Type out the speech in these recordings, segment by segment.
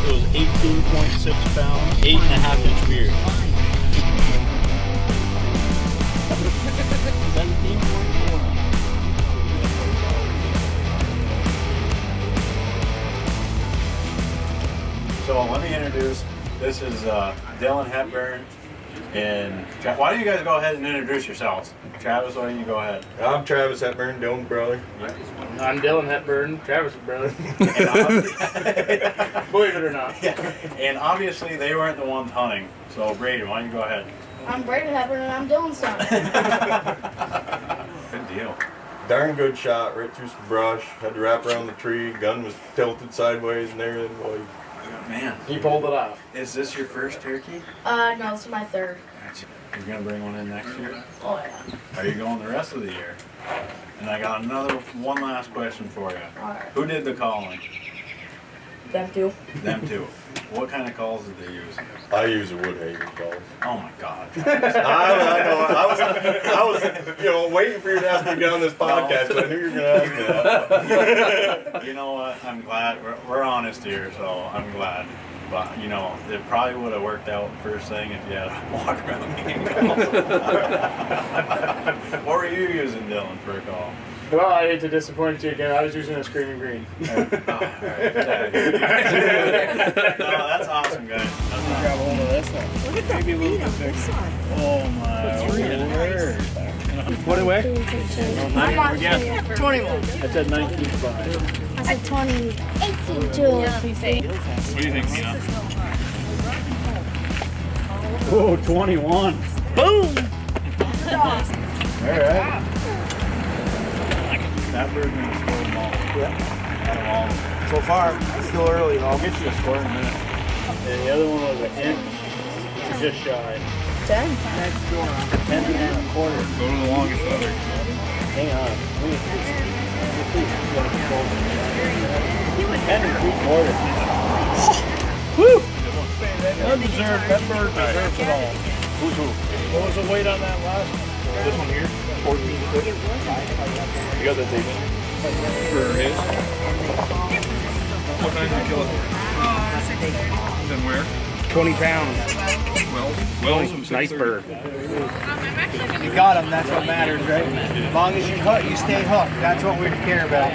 It was 18.6 pounds, 8.5 inch beard. 17.4. So let me introduce, this is Dylan Hepburn and why don't you guys go ahead and introduce yourselves? Travis, why don't you go ahead? I'm Travis Hepburn, Dylan's brother. I'm Dylan Hepburn, Travis' brother. Believe it or not. Yeah. And obviously they weren't the ones hunting. So Brady, why don't you go ahead? I'm Brady Hepburn and I'm Dylan's son. Good deal. Darn good shot, right through some brush. Had to wrap around the tree. Gun was tilted sideways and everything. Boy. Man. He pulled it off. Is this your first turkey? No, this is my third. You're going to bring one in next year? Oh, yeah. Are you going the rest of the year? And I got one last question for you. Alright. Who did the calling? Them two. Them two. What kind of calls did they use? I use a Woodhaven call. Oh my God. I was waiting for you to ask me to get on this podcast, but I knew you were going to ask me that. You know what? I'm glad. We're honest here, so I'm glad. But, you know, it probably would have worked out first thing if you had to walk around the game calls. What were you using, Dylan, for a call? Well, I hate to disappoint you again. I was using a Screaming Green. No, that's awesome, guys. That's awesome. Grab a hold of this one. Look at that Maybe a little bit bigger. Oh my word. What away? I'm on 21. I said 19.5. I said 20. 18 too. What do you think, Mina? Oh, 21. Boom! Alright. That bird's going to score them all. Yeah. So far, it's still early. I'll get you a score in a minute. And the other one was an inch. Just shy. 10. 10 and a quarter. Go to the longest letter. Hang on. 10 and 3/4. Woo! That bird deserves it all. Who's who? What was the weight on that last one? This one here? 14.6. You got that tape for his? What time did you kill it? Then where? 20 pounds. Wells. Nice bird. You got him, that's what matters, right? As long as you hook, you stay hooked. That's what we care about.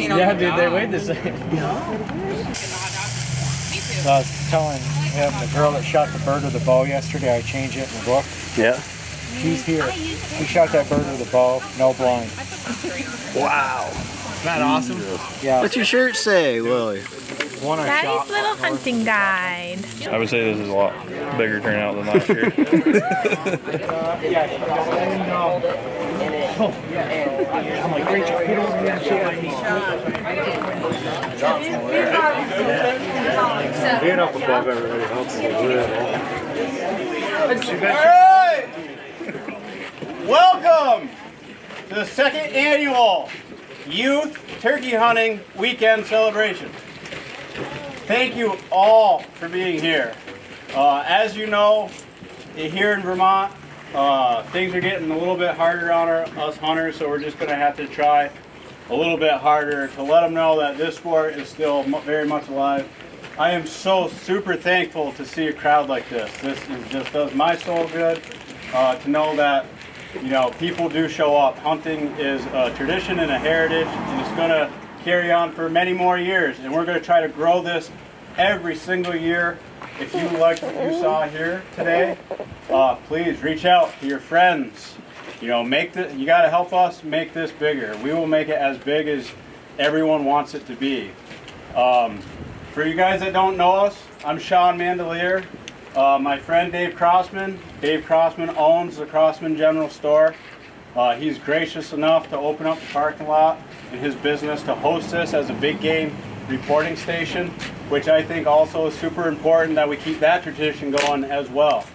Yeah, dude, they weighed the same. So I was telling him, the girl that shot the bird with the bow yesterday, I changed it in the book. Yeah. She's here. She shot that bird with a bow, no blind. Wow. Isn't that awesome? Yeah. What's your shirt say, Willie? One I Daddy's shot. little hunting guide. I would say this is a lot bigger turnout than last year. I'm like, Rachel, get over here and shit like me. Being up above everybody helps a little. Alright! Welcome to the second annual Youth Turkey Hunting Weekend Celebration. Thank you all for being here. As you know, here in Vermont, things are getting a little bit harder on us hunters, so we're just going to have to try a little bit harder to let them know that this sport is still very much alive. I am so super thankful to see a crowd like this. This just does my soul good to know that, you know, people do show up. Hunting is a tradition and a heritage, and it's going to carry on for many more years, and we're going to try to grow this every single year. If you like what you saw here today, please reach out to your friends. You know, you got to help us make this bigger. We will make it as big as everyone wants it to be. For you guys that don't know us, I'm Shawn Mandelier. My friend Dave Crossman. Dave Crossman owns the Crossman General Store. He's gracious enough to open up the parking lot in his business to host this as a big game reporting station, which I think also is super important that we keep that tradition going as well.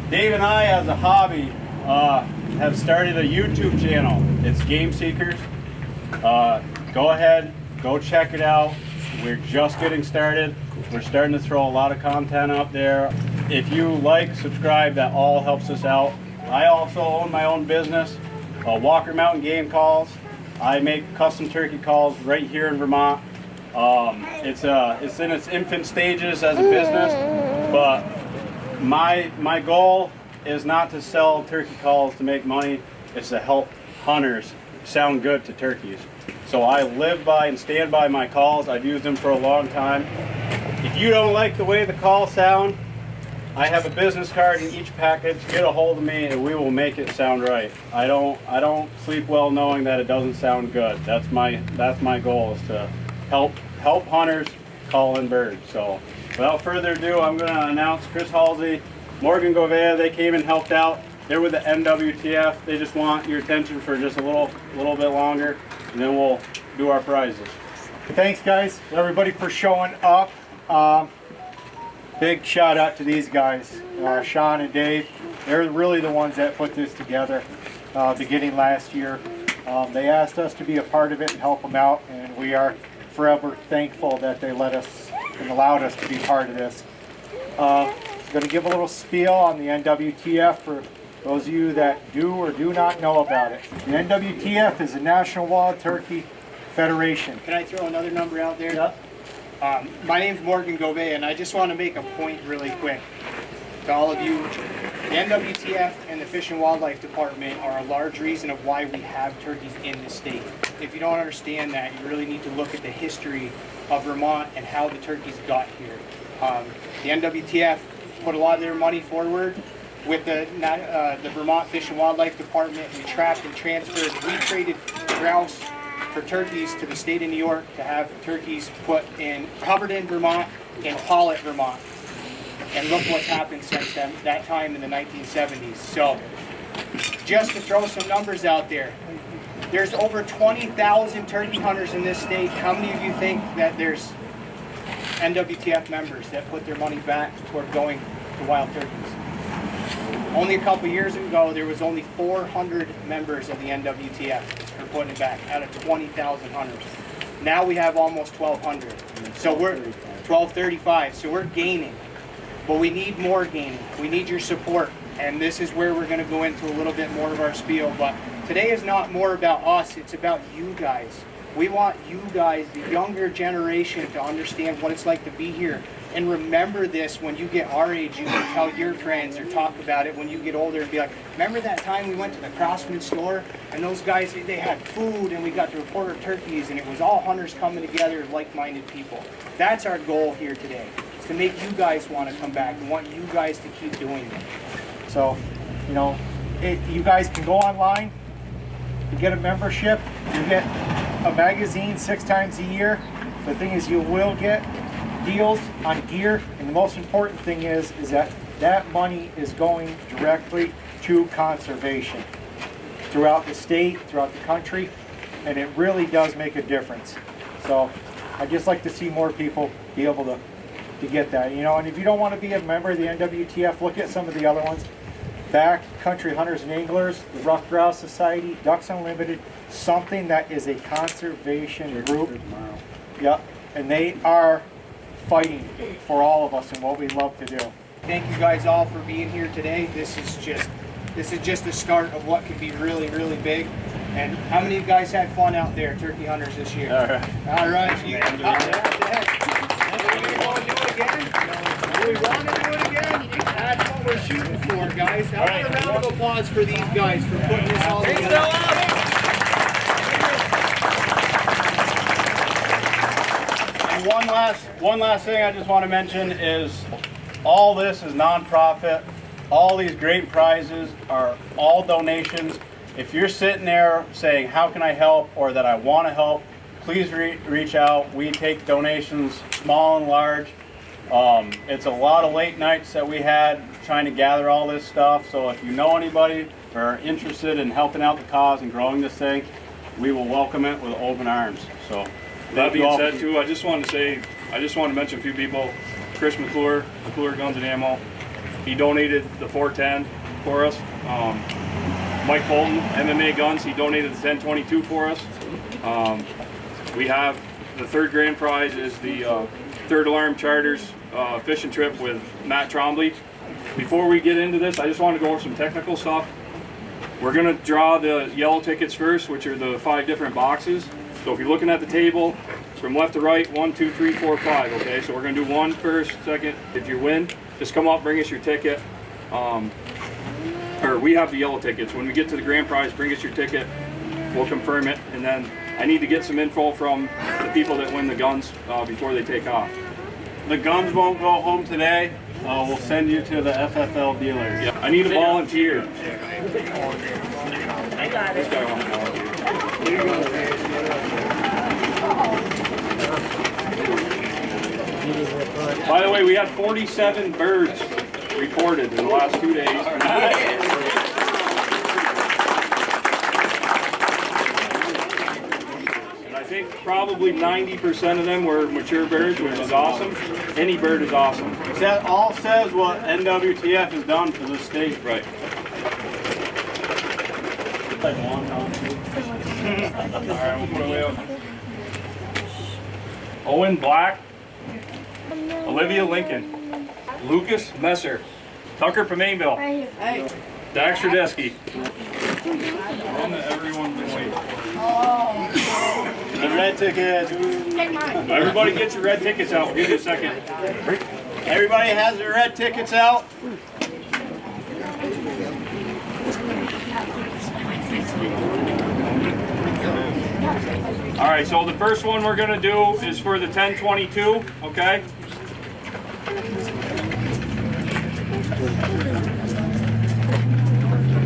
Dave and I, as a hobby, have started a YouTube channel. It's Game Seekers. Go ahead, go check it out. We're just getting started. We're starting to throw a lot of content up there. If you like, subscribe, that all helps us out. I also own my own business, Walker Mountain Game Calls. I make custom turkey calls right here in Vermont. It's in its infant stages as a business, but my goal is not to sell turkey calls to make money. It's to help hunters sound good to turkeys. So I live by and stand by my calls. I've used them for a long time. If you don't like the way the calls sound, I have a business card in each package. Get a hold of me and we will make it sound right. I don't sleep well knowing that it doesn't sound good. That's my goal, is to help hunters call in birds. So without further ado, I'm going to announce Chris Halsey, Morgan Gouveia. They came and helped out. They're with the NWTF. They just want your attention for just a little bit longer, and then we'll do our prizes. Thanks, guys, everybody, for showing up. Big shout out to these guys, Shawn and Dave. They're really the ones that put this together beginning last year. They asked us to be a part of it and help them out, and we are forever thankful that they let us and allowed us to be part of this. I'm going to give a little spiel on the NWTF for those of you that do or do not know about it. The NWTF is the National Wild Turkey Federation. Can I throw another number out there? Yeah. My name's Morgan Gouveia, and I just want to make a point really quick to all of you. The NWTF and the Fish and Wildlife Department are a large reason of why we have turkeys in the state. If you don't understand that, you really need to look at the history of Vermont and how the turkeys got here. The NWTF put a lot of their money forward. With the Vermont Fish and Wildlife Department, we trapped and transferred. We traded grouse for turkeys to the state of New York to have turkeys put in Hubbardton, Vermont, and Pollitt, Vermont. And look what's happened since that time in the 1970s. So, just to throw some numbers out there, there's over 20,000 turkey hunters in this state. How many of you think that there's NWTF members that put their money back toward going to wild turkeys? Only a couple years ago, there was only 400 members of the NWTF for putting it back out of 20,000 hunters. Now we have almost 1,200. So we're 1,235. So we're gaining, but we need more gaining. We need your support, and this is where we're going to go into a little bit more of our spiel. But today is not more about us; it's about you guys. We want you guys, the younger generation, to understand what it's like to be here. And remember this, when you get our age, you can tell your friends or talk about it when you get older and be like, remember that time we went to the Crossman store and those guys, they had food and we got to report our turkeys and it was all hunters coming together, like-minded people. That's our goal here today, is to make you guys want to come back and want you guys to keep doing it. So, you know, you guys can go online, you get a membership, you get a magazine 6 times a year. The thing is, you will get deals on gear, and the most important thing is that money is going directly to conservation throughout the state, throughout the country, and it really does make a difference. So I'd just like to see more people be able to get that, you know. And if you don't want to be a member of the NWTF, look at some of the other ones. Backcountry Hunters and Anglers, the Rough Grouse Society, Ducks Unlimited, something that is a conservation group. Yep, and they are fighting for all of us and what we love to do. Thank you guys all for being here today. This is just the start of what could be really, really big. And how many of you guys had fun out there, turkey hunters, this year? All right. All right. We want to do it again. That's what we're shooting for, guys. Now, a round of applause for these guys for putting this all together. One last thing I just want to mention is all this is nonprofit. All these great prizes are all donations. If you're sitting there saying, how can I help, or that I want to help, please reach out. We take donations, small and large. It's a lot of late nights that we had trying to gather all this stuff. So if you know anybody or are interested in helping out the cause and growing this thing, we will welcome it with open arms. So That being said, too, I just want to mention a few people. Chris McClure Guns and Ammo. He donated the 410 for us. Mike Bolton, MMA Guns, he donated the 1022 for us. We have the third grand prize is the Third Alarm Charters fishing trip with Matt Trombley. Before we get into this, I just want to go over some technical stuff. We're going to draw the yellow tickets first, which are the 5 different boxes. So if you're looking at the table, from left to right, 1, 2, 3, 4, 5, okay? So we're going to do 1 first, second. If you win, just come up, bring us your ticket. Or we have the yellow tickets. When we get to the grand prize, bring us your ticket. We'll confirm it. And then I need to get some info from the people that win the guns before they take off. The guns won't go home today. We'll send you to the FFL dealers. Yeah. I need a volunteer. I got it. By the way, we had 47 birds reported in the last 2 days. And I think probably 90% of them were mature birds, which is awesome. Any bird is awesome. That all says what NWTF has done for the state. Right. Alright, we'll put it away. Owen Black, Olivia Lincoln, Lucas Messer, Tucker Pamainville, Dax Radesky. One that everyone's been waiting for. The red ticket. Everybody get your red tickets out. We'll give you a second. Everybody has their red tickets out. All right, so the first one we're going to do is for the 1022, okay?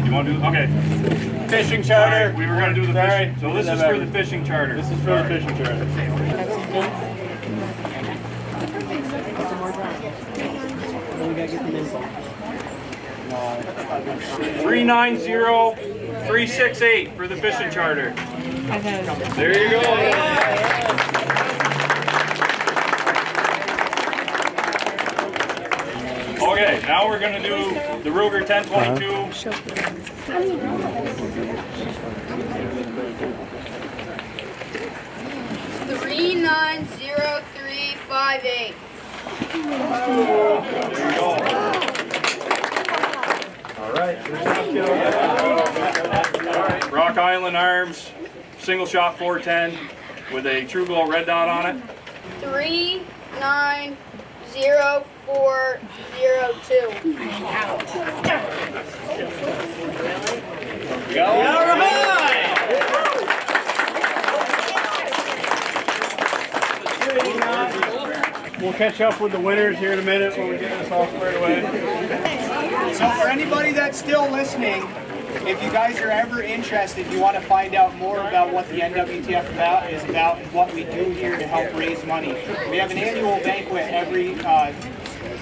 You want to do, okay. Fishing charter. Right, we were going to do the fishing. So this is for the fishing charter. This is for the fishing charter. 390368 for the fishing charter. There you go. Okay, now we're going to do the Ruger 1022. 390358. There you go. All right. Rock Island Arms, single shot 410 with a True Glow red dot on it. 390402. We'll catch up with the winners here in a minute when we get this all squared away. So for anybody that's still listening, if you guys are ever interested, you want to find out more about what the NWTF is about and what we do here to help raise money. We have an annual banquet every,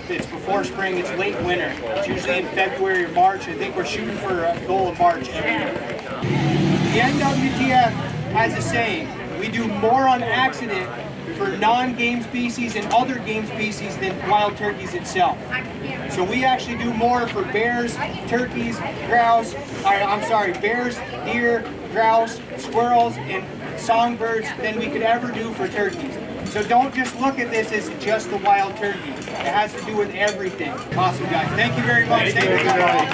it's before spring, it's late winter. It's usually in February or March. I think we're shooting for a goal of March every year. The NWTF has a saying, we do more on accident for non-game species and other game species than wild turkeys itself. So we actually do more for bears, turkeys, grouse, bears, deer, grouse, squirrels, and songbirds than we could ever do for turkeys. So don't just look at this as just the wild turkey. It has to do with everything. Awesome, guys. Thank you very much. Thank you, guys.